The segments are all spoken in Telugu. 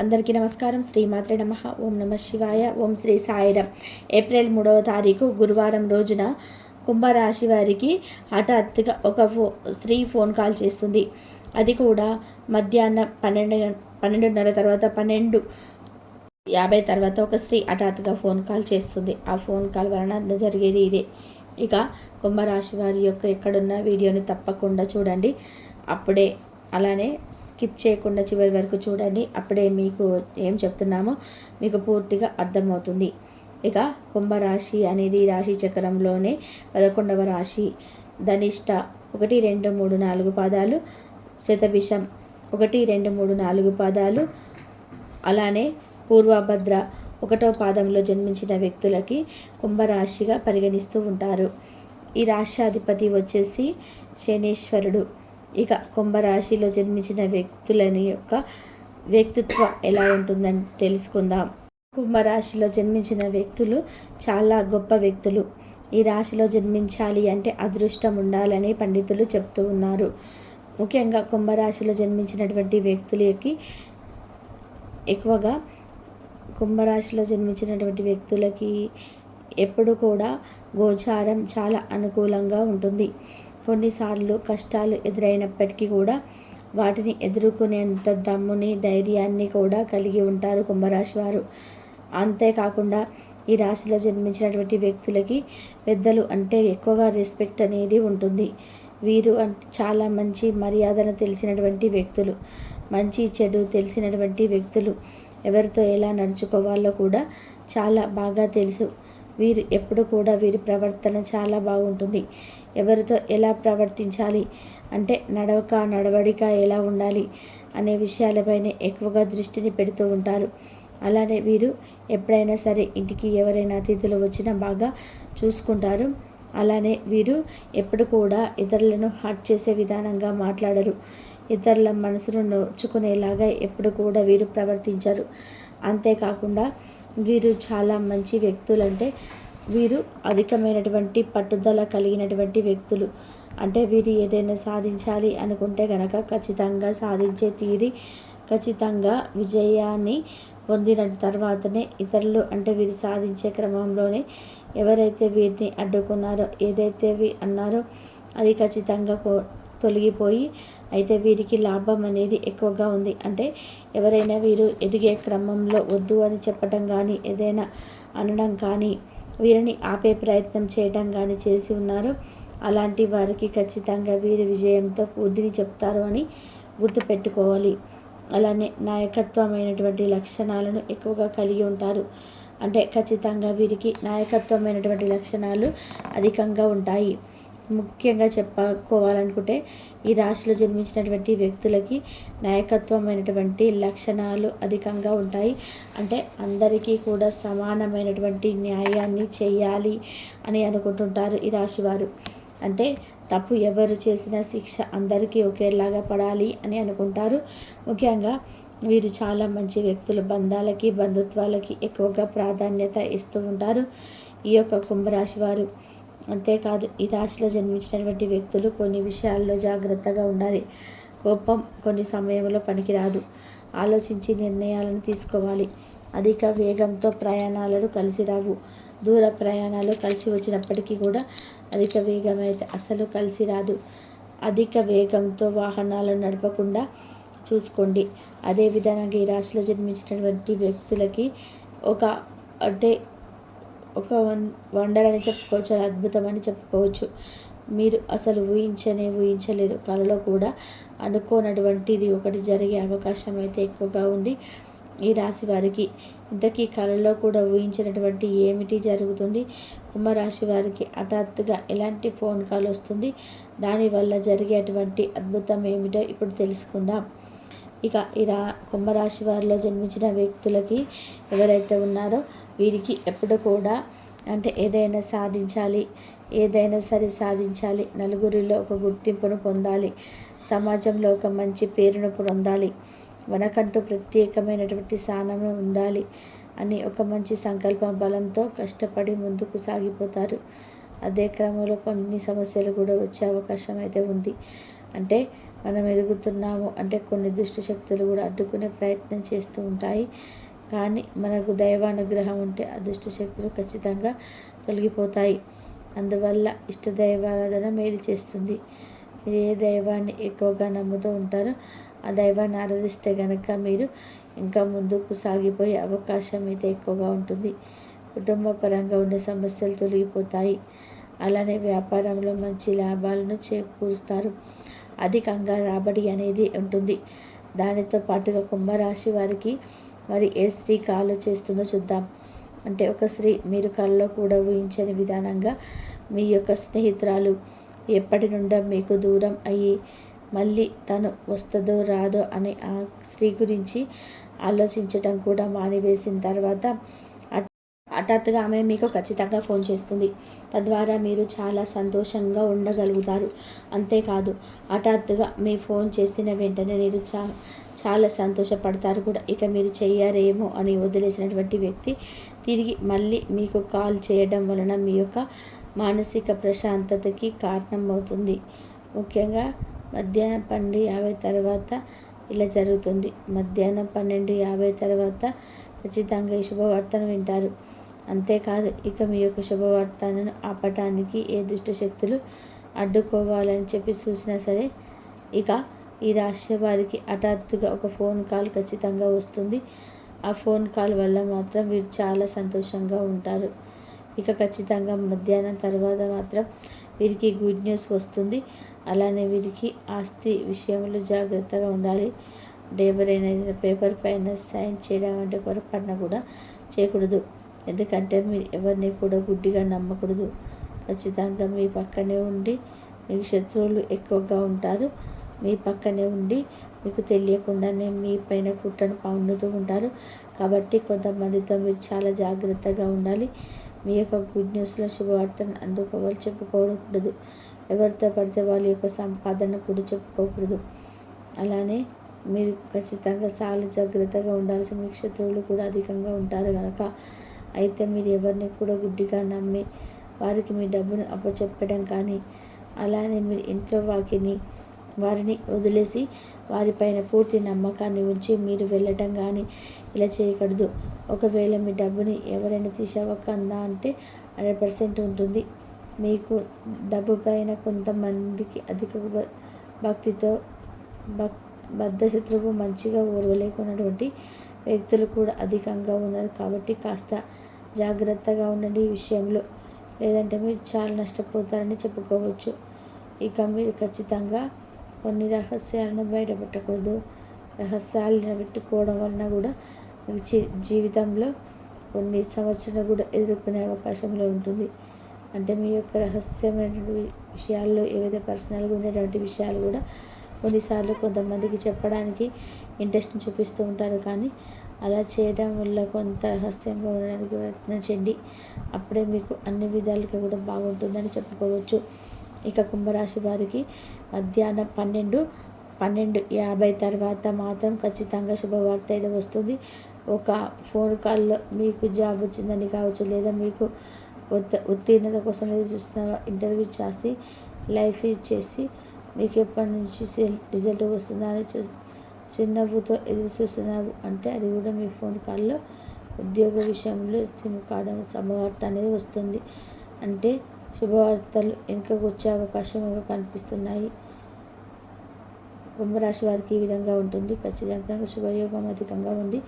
అందరికీ నమస్కారం. శ్రీమాత్రే నమః. ఓం నమ శివాయ. ఓం శ్రీ సాయిరాం. ఏప్రిల్ 3వ తారీఖు గురువారం రోజున కుంభరాశి వారికి హఠాత్తుగా ఒక స్త్రీ ఫోన్ కాల్ చేస్తుంది. అది కూడా మధ్యాహ్నం 12:30 తర్వాత 12:50 తర్వాత ఒక స్త్రీ హఠాత్తుగా ఫోన్ కాల్ చేస్తుంది. ఆ ఫోన్ కాల్ వలన జరిగేది ఇదే. ఇక కుంభరాశి వారి యొక్క ఎక్కడున్న వీడియోని తప్పకుండా చూడండి. అప్పుడే అలానే స్కిప్ చేయకుండా చివరి వరకు చూడండి. అప్పుడే మీకు ఏం చెప్తున్నామో మీకు పూర్తిగా అర్థమవుతుంది. ఇక కుంభరాశి అనేది రాశి చక్రంలోనే 11వ రాశి. ధనిష్ట 1, 2, 3, 4 పాదాలు, శతభిషం 1, 2, 3, 4 పాదాలు, అలానే పూర్వభద్ర 1వ పాదంలో జన్మించిన వ్యక్తులకి కుంభరాశిగా పరిగణిస్తూ ఉంటారు. ఈ రాష్ట్రాధిపతి వచ్చేసి శనీశ్వరుడు. ఇక కుంభరాశిలో జన్మించిన వ్యక్తులని యొక్క వ్యక్తిత్వం ఎలా ఉంటుందని తెలుసుకుందాం. కుంభరాశిలో జన్మించిన వ్యక్తులు చాలా గొప్ప వ్యక్తులు. ఈ రాశిలో జన్మించాలి అంటే అదృష్టం ఉండాలని పండితులు చెప్తూ ఉన్నారు. ముఖ్యంగా కుంభరాశిలో జన్మించినటువంటి వ్యక్తులకి ఎక్కువగా కుంభరాశిలో జన్మించినటువంటి వ్యక్తులకి ఎప్పుడు కూడా గోచారం చాలా అనుకూలంగా ఉంటుంది. కొన్నిసార్లు కష్టాలు ఎదురైనప్పటికీ కూడా వాటిని ఎదుర్కొనేంత దమ్ముని, ధైర్యాన్ని కూడా కలిగి ఉంటారు కుంభరాశి వారు. అంతేకాకుండా ఈ రాశిలో జన్మించినటువంటి వ్యక్తులకి పెద్దలు అంటే ఎక్కువగా రెస్పెక్ట్ అనేది ఉంటుంది. వీరు చాలా మంచి మర్యాదను తెలిసినటువంటి వ్యక్తులు, మంచి చెడు తెలిసినటువంటి వ్యక్తులు. ఎవరితో ఎలా నడుచుకోవాలో కూడా చాలా బాగా తెలుసు. వీరు ఎప్పుడు కూడా వీరి ప్రవర్తన చాలా బాగుంటుంది. ఎవరితో ఎలా ప్రవర్తించాలి అంటే నడవడిక ఎలా ఉండాలి అనే విషయాలపైనే ఎక్కువగా దృష్టిని పెడుతూ ఉంటారు. అలానే వీరు ఎప్పుడైనా సరే ఇంటికి ఎవరైనా అతిథులు వచ్చినా బాగా చూసుకుంటారు. అలానే వీరు ఎప్పుడు కూడా ఇతరులను హర్ట్ చేసే విధానంగా మాట్లాడరు. ఇతరుల మనసును నొచ్చుకునేలాగా ఎప్పుడు కూడా వీరు ప్రవర్తించరు. అంతేకాకుండా వీరు చాలా మంచి వ్యక్తులు. అంటే వీరు అధికమైనటువంటి పట్టుదల కలిగినటువంటి వ్యక్తులు. అంటే వీరు ఏదైనా సాధించాలి అనుకుంటే కనుక ఖచ్చితంగా సాధించే తీరి, ఖచ్చితంగా విజయాన్ని పొందిన తర్వాతనే ఇతరులు అంటే వీరు సాధించే క్రమంలోనే ఎవరైతే వీరిని అడ్డుకున్నారో, ఏదైతే అన్నారో అది ఖచ్చితంగా తొలగిపోయి అయితే వీరికి లాభం అనేది ఎక్కువగా ఉంది. అంటే ఎవరైనా వీరు ఎదిగే క్రమంలో వద్దు అని చెప్పడం కానీ, ఏదైనా అనడం కానీ, వీరిని ఆపే ప్రయత్నం చేయడం కానీ చేసి ఉన్నారో అలాంటి వారికి ఖచ్చితంగా వీరి విజయంతో బుద్ధిని చెప్తారు అని గుర్తుపెట్టుకోవాలి. అలానే నాయకత్వమైనటువంటి లక్షణాలను ఎక్కువగా కలిగి ఉంటారు. అంటే ఖచ్చితంగా వీరికి నాయకత్వమైనటువంటి లక్షణాలు అధికంగా ఉంటాయి. ముఖ్యంగా చెప్పుకోవాలనుకుంటే ఈ రాశిలో జన్మించినటువంటి వ్యక్తులకి నాయకత్వమైనటువంటి లక్షణాలు అధికంగా ఉంటాయి. అంటే అందరికీ కూడా సమానమైనటువంటి న్యాయాన్ని చేయాలి అని అనుకుంటుంటారు ఈ రాశివారు. అంటే తప్పు ఎవరు చేసిన శిక్ష అందరికీ ఒకేలాగా పడాలి అని అనుకుంటారు. ముఖ్యంగా వీరు చాలా మంచి వ్యక్తులు. బంధాలకి, బంధుత్వాలకి ఎక్కువగా ప్రాధాన్యత ఇస్తూ ఉంటారు ఈ యొక్క కుంభరాశి వారు. అంతేకాదు ఈ రాశిలో జన్మించినటువంటి వ్యక్తులు కొన్ని విషయాల్లో జాగ్రత్తగా ఉండాలి. కోపం కొన్ని సమయంలో పనికిరాదు. ఆలోచించి నిర్ణయాలను తీసుకోవాలి. అధిక వేగంతో ప్రయాణాలను కలిసి రావు. దూర ప్రయాణాలు కలిసి వచ్చినప్పటికీ కూడా అధిక వేగం అయితే అసలు కలిసి రాదు. అధిక వేగంతో వాహనాలను నడపకుండా చూసుకోండి. అదేవిధంగా ఈ రాశిలో జన్మించినటువంటి వ్యక్తులకి ఒక వండర్ అని చెప్పుకోవచ్చు, అద్భుతం అని చెప్పుకోవచ్చు. మీరు అసలు ఊహించలేరు. కలలో కూడా అనుకోనటువంటిది ఒకటి జరిగే అవకాశం అయితే ఎక్కువగా ఉంది ఈ రాశి వారికి. ఇంతకీ కలలో కూడా ఊహించినటువంటి ఏమిటి జరుగుతుంది? కుంభరాశి వారికి హఠాత్తుగా ఎలాంటి ఫోన్ కాల్ వస్తుంది? దానివల్ల జరిగేటువంటి అద్భుతం ఏమిటో ఇప్పుడు తెలుసుకుందాం. ఇక కుంభరాశి వారిలో జన్మించిన వ్యక్తులకి ఎవరైతే ఉన్నారో వీరికి ఎప్పుడు కూడా అంటే ఏదైనా సాధించాలి, నలుగురిలో ఒక గుర్తింపును పొందాలి, సమాజంలో ఒక మంచి పేరును పొందాలి, మనకంటూ ప్రత్యేకమైనటువంటి స్థానం ఉండాలి అని ఒక మంచి సంకల్ప బలంతో కష్టపడి ముందుకు సాగిపోతారు. అదే క్రమంలో కొన్ని సమస్యలు కూడా వచ్చే అవకాశం అయితే ఉంది. అంటే మనం ఎదుగుతున్నాము అంటే కొన్ని దుష్ట శక్తులు కూడా అడ్డుకునే ప్రయత్నం చేస్తూ ఉంటాయి. కానీ మనకు దైవానుగ్రహం ఉంటే ఆ దుష్ట శక్తులు ఖచ్చితంగా తొలగిపోతాయి. అందువల్ల ఇష్ట దైవారాధన మేలు చేస్తుంది. మీరు ఏ దైవాన్ని ఎక్కువగా నమ్ముతూ ఉంటారో ఆ దైవాన్ని ఆరాధిస్తే కనుక మీరు ఇంకా ముందుకు సాగిపోయే అవకాశం అయితే ఎక్కువగా ఉంటుంది. కుటుంబ పరంగా ఉండే సమస్యలు తొలగిపోతాయి. అలానే వ్యాపారంలో మంచి లాభాలను చేకూరుస్తారు. అధికంగా రాబడి అనేది ఉంటుంది. దానితో పాటుగా కుంభరాశి వారికి మరి ఏ స్త్రీ కాలో చేస్తుందో చూద్దాం. అంటే ఒక స్త్రీ మీరు కల్లో కూడా ఊహించని విధానంగా మీ యొక్క స్నేహితురాలు ఎప్పటి నుండో మీకు దూరం అయ్యి మళ్ళీ తను వస్తుందో రాదో అనే ఆ స్త్రీ గురించి ఆలోచించడం కూడా మానివేసిన తర్వాత హఠాత్తుగా ఆమె మీకు ఖచ్చితంగా ఫోన్ చేస్తుంది. తద్వారా మీరు చాలా సంతోషంగా ఉండగలుగుతారు. అంతేకాదు హఠాత్తుగా మీ ఫోన్ చేసిన వెంటనే మీరు చాలా సంతోషపడతారు కూడా. ఇక మీరు చెయ్యారేమో అని వదిలేసినటువంటి వ్యక్తి తిరిగి మళ్ళీ మీకు కాల్ చేయడం వలన మీ యొక్క మానసిక ప్రశాంతతకి కారణమవుతుంది. ముఖ్యంగా మధ్యాహ్నం 12:50 తర్వాత ఇలా జరుగుతుంది. మధ్యాహ్నం 12:50 తర్వాత ఖచ్చితంగా ఈ శుభవార్తను వింటారు. అంతేకాదు ఇక మీ యొక్క శుభవార్తను ఆపటానికి ఏ దుష్ట శక్తులు అడ్డుకోవాలని చెప్పి చూసినా సరే ఇక ఈ రాశి వారికి హఠాత్తుగా ఒక ఫోన్ కాల్ ఖచ్చితంగా వస్తుంది. ఆ ఫోన్ కాల్ వల్ల మాత్రం వీరు చాలా సంతోషంగా ఉంటారు. ఇక ఖచ్చితంగా మధ్యాహ్నం తర్వాత మాత్రం వీరికి గుడ్ న్యూస్ వస్తుంది. అలానే వీరికి ఆస్తి విషయంలో జాగ్రత్తగా ఉండాలి. అంటే ఎవరైనా ఏదైనా పేపర్ పైన సైన్ చేయడం అంటే పొరపాటున కూడా చేయకూడదు. ఎందుకంటే మీరు ఎవరిని కూడా గుడ్డిగా నమ్మకూడదు. ఖచ్చితంగా మీ పక్కనే ఉండి మీకు శత్రువులు ఎక్కువగా ఉంటారు. మీ పక్కనే ఉండి మీకు తెలియకుండానే మీ పైన కుట్రను పన్నుతూ ఉంటారు. కాబట్టి కొంతమందితో మీరు చాలా జాగ్రత్తగా ఉండాలి. మీ యొక్క గుడ్ న్యూస్లో శుభవార్తను అందుకోవాలి చెప్పుకోకూడదు. ఎవరితో పడితే వాళ్ళ యొక్క సంపాదన కూడా చెప్పుకోకూడదు. అలానే మీరు ఖచ్చితంగా చాలా జాగ్రత్తగా ఉండాల్సిన మీకు శత్రువులు కూడా అధికంగా ఉంటారు కనుక అయితే మీరు ఎవరిని కూడా గుడ్డిగా నమ్మి వారికి మీ డబ్బును అప్పచెప్పడం కానీ అలానే మీరు ఇంట్లో వారిని వదిలేసి వారిపైన పూర్తి నమ్మకాన్ని ఉంచి మీరు వెళ్ళటం కానీ ఇలా చేయకూడదు. ఒకవేళ మీ డబ్బుని ఎవరైనా తీసేవకందా అంటే 100% ఉంటుంది. మీకు డబ్బు పైన కొంతమందికి అధిక భక్తితో బద్ధశత్రువు మంచిగా ఓర్వలేకున్నటువంటి వ్యక్తులు కూడా అధికంగా ఉన్నారు. కాబట్టి కాస్త జాగ్రత్తగా ఉండండి ఈ విషయంలో. లేదంటే మీరు చాలా నష్టపోతారని చెప్పుకోవచ్చు. ఇక మీరు ఖచ్చితంగా కొన్ని రహస్యాలను బయటపెట్టకూడదు. రహస్యాలను పెట్టుకోవడం వలన కూడా జీవితంలో కొన్ని సంవత్సరాలు కూడా ఎదుర్కొనే అవకాశంలో ఉంటుంది. అంటే మీ యొక్క రహస్యమైనటువంటి విషయాల్లో ఏవైతే పర్సనల్గా ఉండేటువంటి విషయాలు కూడా కొన్నిసార్లు కొంతమందికి చెప్పడానికి ఇంట్రెస్ట్ని చూపిస్తూ ఉంటారు. కానీ అలా చేయడం వల్ల కొంత రహస్యంగా ఉండడానికి ప్రయత్నించండి. అప్పుడే మీకు అన్ని విధాలుగా కూడా బాగుంటుందని చెప్పుకోవచ్చు. ఇక కుంభరాశి వారికి మధ్యాహ్నం 12:50 తర్వాత మాత్రం ఖచ్చితంగా శుభవార్త అయితే వస్తుంది. ఒక ఫోన్ కాల్లో మీకు జాబ్ వచ్చిందని కావచ్చు, లేదా మీకు ఉత్తీర్ణత కోసం ఎదురు చూస్తున్న ఇంటర్వ్యూ చేసి లైఫ్ ఇచ్చేసి మీకు ఎప్పటి నుంచి రిజల్ట్ వస్తుందా అని చిరునవ్వుతో ఎదురు చూస్తున్నావు అంటే అది కూడా మీ ఫోన్ కాల్లో ఉద్యోగ విషయంలో సిమ్ కార్డు శుభవార్త అనేది వస్తుంది. అంటే శుభవార్తలు వెనుకకు వచ్చే అవకాశం కనిపిస్తున్నాయి. కుంభరాశి వారికి ఈ విధంగా ఉంటుంది. ఖచ్చితంగా శుభయోగం అధికంగా ఉంది.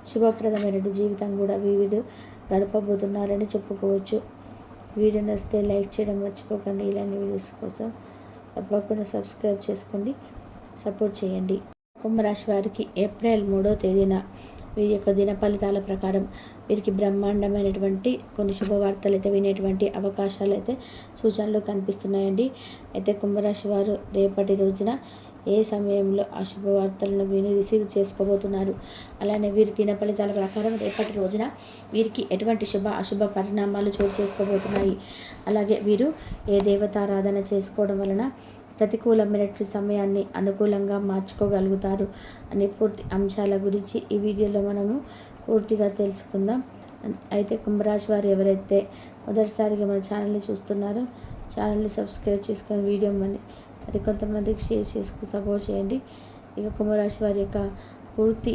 శుభప్రదమైన జీవితం కూడా వీరు గడపబోతున్నారని చెప్పుకోవచ్చు. వీడియో నచ్చితే లైక్ చేయడం మర్చిపోకండి. ఇలాంటి వీడియోస్ కోసం తప్పకుండా సబ్స్క్రైబ్ చేసుకోండి, సపోర్ట్ చేయండి. కుంభరాశి వారికి ఏప్రిల్ 3వ తేదీన వీరి యొక్క దిన ఫలితాల ప్రకారం వీరికి బ్రహ్మాండమైనటువంటి కొన్ని శుభవార్తలు అయితే వినేటువంటి అవకాశాలు అయితే సూచనలు కనిపిస్తున్నాయండి. అయితే కుంభరాశి వారు రేపటి రోజున ఏ సమయంలో ఆ శుభవార్తలను విని రిసీవ్ చేసుకోబోతున్నారు, అలానే వీరి దిన ఫలితాల ప్రకారం రేపటి రోజున వీరికి ఎటువంటి శుభ అశుభ పరిణామాలు చోటు చేసుకోబోతున్నాయి, అలాగే వీరు ఏ దేవతారాధన చేసుకోవడం వలన ప్రతికూలమైనటువంటి సమయాన్ని అనుకూలంగా మార్చుకోగలుగుతారు అనే పూర్తి అంశాల గురించి ఈ వీడియోలో మనము పూర్తిగా తెలుసుకుందాం. అయితే కుంభరాశి వారు ఎవరైతే మొదటిసారిగా మన ఛానల్ని చూస్తున్నారో ఛానల్ని సబ్స్క్రైబ్ చేసుకొని వీడియో మరి కొంతమందికి షేర్ చేసుకు సపోర్ట్ చేయండి. ఇక కుంభరాశి వారి యొక్క పూర్తి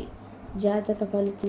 జాతక ఫలితాలు